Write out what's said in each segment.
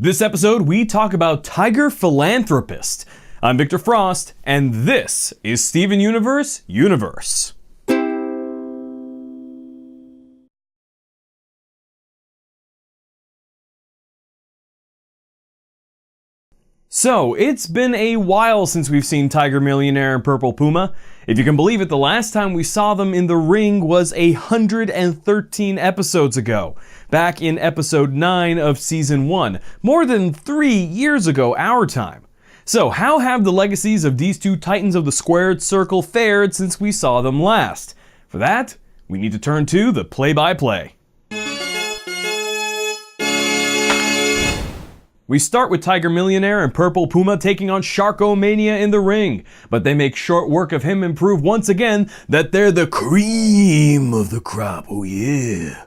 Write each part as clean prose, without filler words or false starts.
This episode, we talk about Tiger Philanthropist. I'm Victor Frost, and this is Steven Universe Universe. So, it's been a while since we've seen Tiger Millionaire and Purple Puma. If you can believe it, the last time we saw them in the ring was 113 episodes ago, back in episode 9 of season 1, more than 3 years ago our time. So how have the legacies of these two titans of the squared circle fared since we saw them last? For that, we need to turn to the play-by-play. We start with Tiger Millionaire and Purple Puma taking on Sharkomania in the ring, but they make short work of him and prove once again that they're the cream of the crop, oh yeah.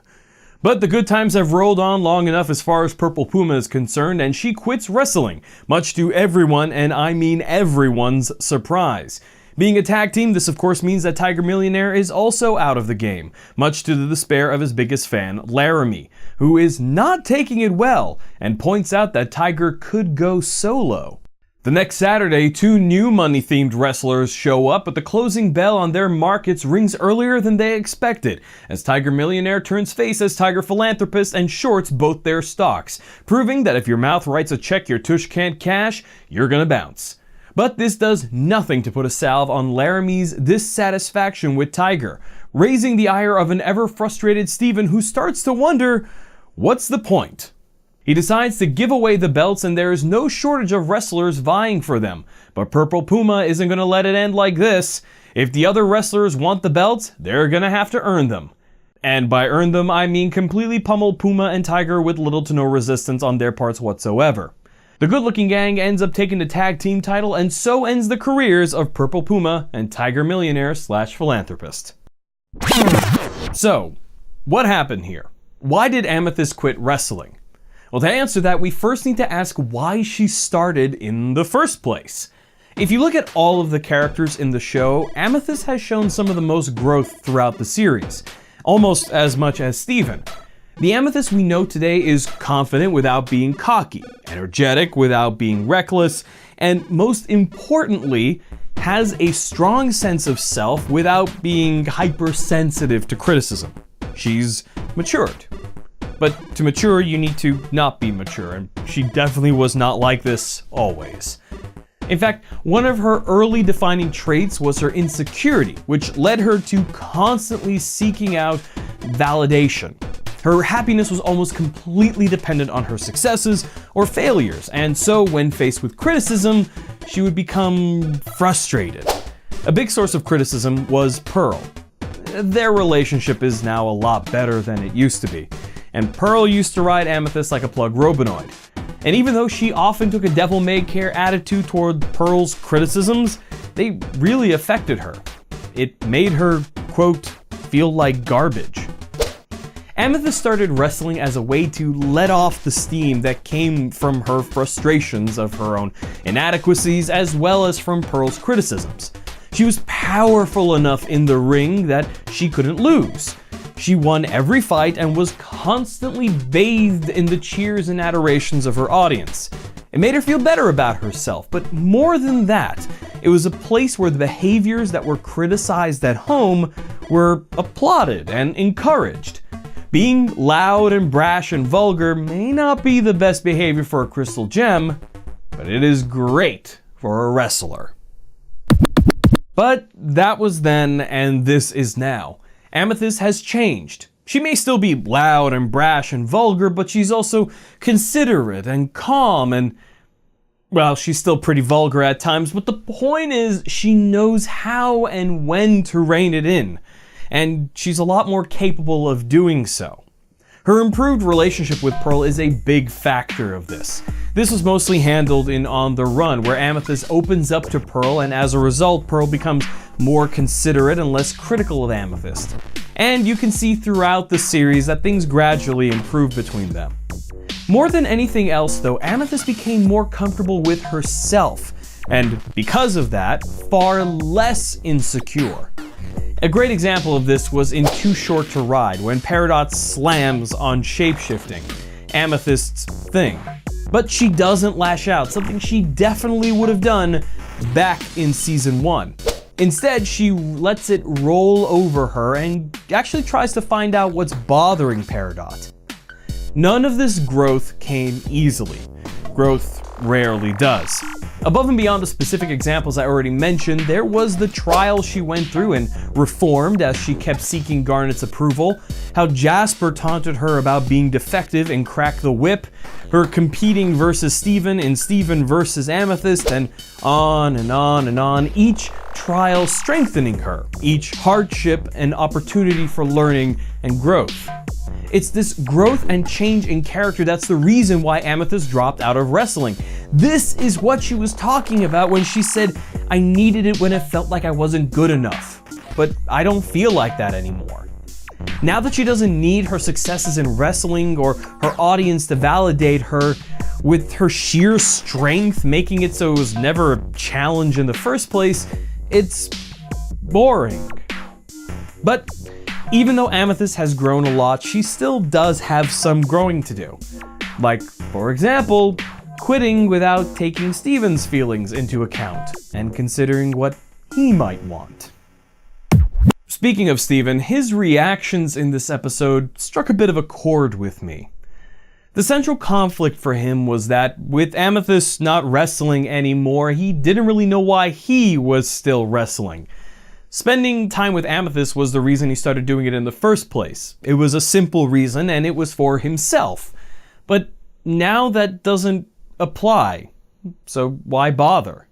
But the good times have rolled on long enough as far as Purple Puma is concerned, and she quits wrestling, much to everyone, and I mean everyone's, surprise. Being a tag team, this of course means that Tiger Millionaire is also out of the game, much to the despair of his biggest fan, Laramie, who is not taking it well, and points out that Tiger could go solo. The next Saturday, two new money-themed wrestlers show up, but the closing bell on their markets rings earlier than they expected, as Tiger Millionaire turns face as Tiger Philanthropist and shorts both their stocks, proving that if your mouth writes a check your tush can't cash, you're gonna bounce. But this does nothing to put a salve on Laramie's dissatisfaction with Tiger, raising the ire of an ever-frustrated Steven who starts to wonder, what's the point? He decides to give away the belts and there is no shortage of wrestlers vying for them, but Purple Puma isn't going to let it end like this. If the other wrestlers want the belts, they're going to have to earn them. And by earn them, I mean completely pummel Puma and Tiger with little to no resistance on their parts whatsoever. The good-looking gang ends up taking the tag team title, and so ends the careers of Purple Puma and Tiger Millionaire / Philanthropist. So, what happened here? Why did Amethyst quit wrestling? Well, to answer that, we first need to ask why she started in the first place. If you look at all of the characters in the show, Amethyst has shown some of the most growth throughout the series, almost as much as Steven. The Amethyst we know today is confident without being cocky, energetic without being reckless, and most importantly, has a strong sense of self without being hypersensitive to criticism. She's matured. But to mature, you need to not be mature, and she definitely was not like this always. In fact, one of her early defining traits was her insecurity, which led her to constantly seeking out validation. Her happiness was almost completely dependent on her successes or failures, and so when faced with criticism, she would become frustrated. A big source of criticism was Pearl. Their relationship is now a lot better than it used to be, and Pearl used to ride Amethyst like a plug Robinoid. And even though she often took a devil-may-care attitude toward Pearl's criticisms, they really affected her. It made her, quote, feel like garbage. Amethyst started wrestling as a way to let off the steam that came from her frustrations of her own inadequacies as well as from Pearl's criticisms. She was powerful enough in the ring that she couldn't lose. She won every fight and was constantly bathed in the cheers and adorations of her audience. It made her feel better about herself, but more than that, it was a place where the behaviors that were criticized at home were applauded and encouraged. Being loud and brash and vulgar may not be the best behavior for a crystal gem, but it is great for a wrestler. But that was then, and this is now. Amethyst has changed. She may still be loud and brash and vulgar, but she's also considerate and calm and, well, she's still pretty vulgar at times, but the point is she knows how and when to rein it in, and she's a lot more capable of doing so. Her improved relationship with Pearl is a big factor of this. This was mostly handled in On the Run, where Amethyst opens up to Pearl, and as a result, Pearl becomes more considerate and less critical of Amethyst. And you can see throughout the series that things gradually improve between them. More than anything else, though, Amethyst became more comfortable with herself, and because of that, far less insecure. A great example of this was in Too Short to Ride, when Peridot slams on shapeshifting, Amethyst's thing. But she doesn't lash out, something she definitely would have done back in season 1. Instead, she lets it roll over her and actually tries to find out what's bothering Peridot. None of this growth came easily. Growth rarely does. Above and beyond the specific examples I already mentioned, there was the trial she went through and reformed as she kept seeking Garnet's approval, how Jasper taunted her about being defective and Crack the Whip, her competing versus Steven in Steven versus Amethyst, and on and on and on, each trial strengthening her, each hardship an opportunity for learning and growth. It's this growth and change in character that's the reason why Amethyst dropped out of wrestling. This is what she was talking about when she said, "I needed it when it felt like I wasn't good enough, but I don't feel like that anymore." Now that she doesn't need her successes in wrestling or her audience to validate her, with her sheer strength making it so it was never a challenge in the first place, it's boring. But even though Amethyst has grown a lot, she still does have some growing to do. Like, for example, quitting without taking Steven's feelings into account and considering what he might want. Speaking of Steven, his reactions in this episode struck a bit of a chord with me. The central conflict for him was that with Amethyst not wrestling anymore, he didn't really know why he was still wrestling. Spending time with Amethyst was the reason he started doing it in the first place. It was a simple reason, and it was for himself. But now that doesn't apply, so why bother?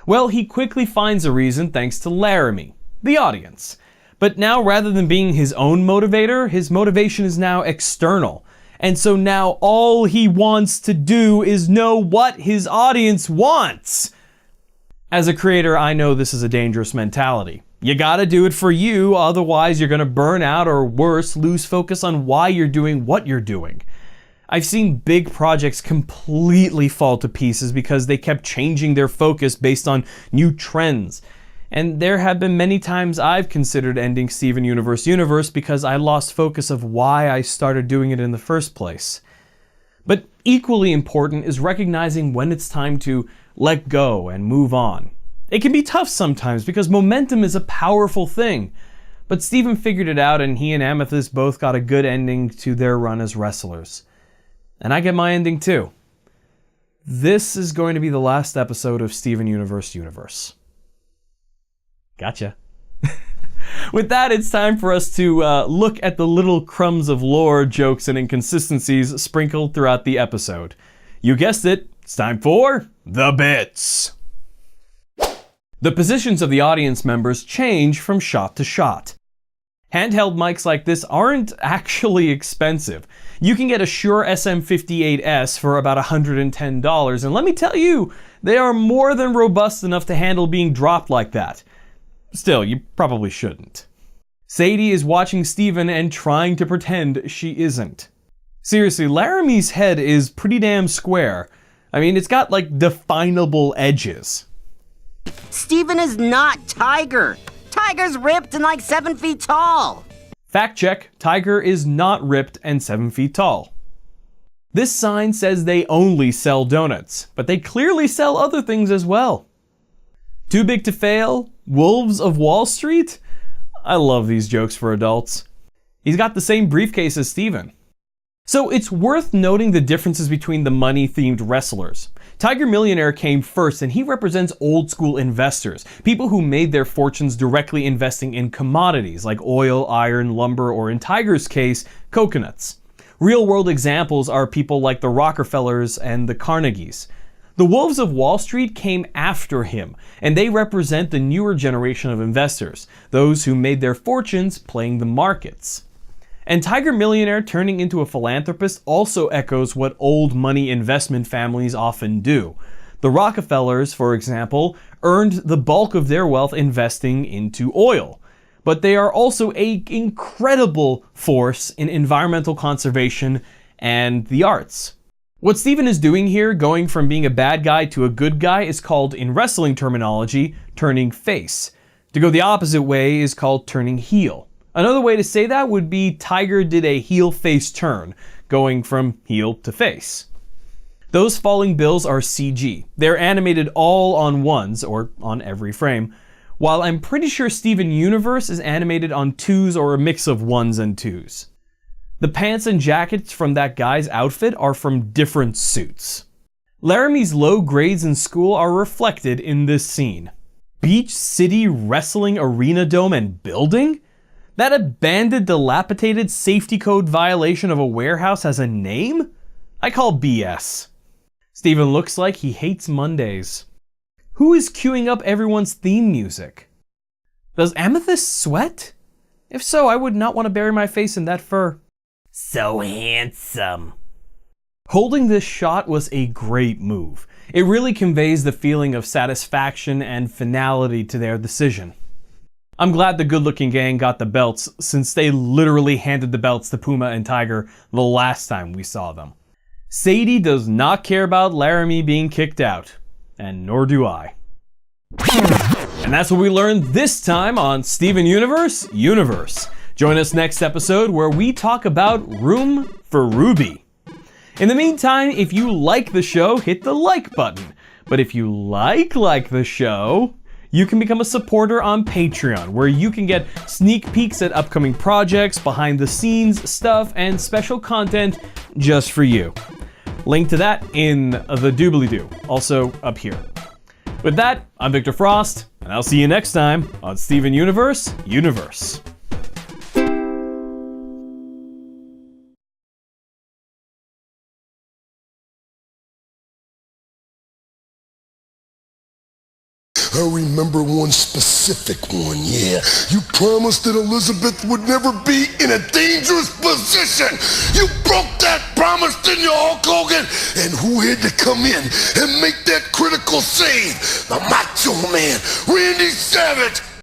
Well, he quickly finds a reason thanks to Laramie, the audience. But now, rather than being his own motivator, his motivation is now external. And so now all he wants to do is know what his audience wants. As a creator, I know this is a dangerous mentality. You gotta do it for you, otherwise you're gonna burn out or worse, lose focus on why you're doing what you're doing. I've seen big projects completely fall to pieces because they kept changing their focus based on new trends. And there have been many times I've considered ending Steven Universe because I lost focus of why I started doing it in the first place. But equally important is recognizing when it's time to let go and move on. It can be tough sometimes because momentum is a powerful thing. But Steven figured it out and he and Amethyst both got a good ending to their run as wrestlers. And I get my ending too. This is going to be the last episode of Steven Universe. Gotcha. With that, it's time for us to look at the little crumbs of lore, jokes, and inconsistencies sprinkled throughout the episode. You guessed it, it's time for the bits. The positions of the audience members change from shot to shot. Handheld mics like this aren't actually expensive. You can get a Shure SM58S for about $110, and let me tell you, they are more than robust enough to handle being dropped like that. Still, you probably shouldn't. Sadie is watching Steven and trying to pretend she isn't. Seriously, Laramie's head is pretty damn square. I mean, it's got like definable edges. Steven is not Tiger. Tiger's ripped and like 7 feet tall. Fact check, Tiger is not ripped and 7 feet tall. This sign says they only sell donuts, but they clearly sell other things as well. Too big to fail? Wolves of Wall Street? I love these jokes for adults. He's got the same briefcase as Steven. So it's worth noting the differences between the money-themed wrestlers. Tiger Millionaire came first and he represents old-school investors, people who made their fortunes directly investing in commodities like oil, iron, lumber, or in Tiger's case, coconuts. Real-world examples are people like the Rockefellers and the Carnegies. The Wolves of Wall Street came after him, and they represent the newer generation of investors, those who made their fortunes playing the markets. And Tiger Millionaire turning into a philanthropist also echoes what old money investment families often do. The Rockefellers, for example, earned the bulk of their wealth investing into oil. But they are also an incredible force in environmental conservation and the arts. What Steven is doing here, going from being a bad guy to a good guy, is called, in wrestling terminology, turning face. To go the opposite way is called turning heel. Another way to say that would be Tiger did a heel-face turn, going from heel to face. Those falling bills are CG. They're animated all on ones, or on every frame, while I'm pretty sure Steven Universe is animated on twos or a mix of ones and twos. The pants and jackets from that guy's outfit are from different suits. Laramie's low grades in school are reflected in this scene. Beach City Wrestling Arena Dome and Building? That abandoned, dilapidated safety code violation of a warehouse has a name? I call BS. Steven looks like he hates Mondays. Who is queuing up everyone's theme music? Does Amethyst sweat? If so, I would not want to bury my face in that fur. So handsome. Holding this shot was a great move. It really conveys the feeling of satisfaction and finality to their decision. I'm glad the good-looking gang got the belts, since they literally handed the belts to Puma and Tiger the last time we saw them. Sadie does not care about Laramie being kicked out, and nor do I. And that's what we learned this time on Steven Universe. Join us next episode where we talk about Room for Ruby. In the meantime, if you like the show, hit the like button. But if you like the show, you can become a supporter on Patreon, where you can get sneak peeks at upcoming projects, behind the scenes stuff, and special content just for you. Link to that in the doobly-doo, also up here. With that, I'm Victor Frost, and I'll see you next time on Steven Universe. I remember one specific one, yeah. You promised that Elizabeth would never be in a dangerous position. You broke that promise, didn't you, Hulk Hogan? And who had to come in and make that critical save? The Macho Man, Randy Savage.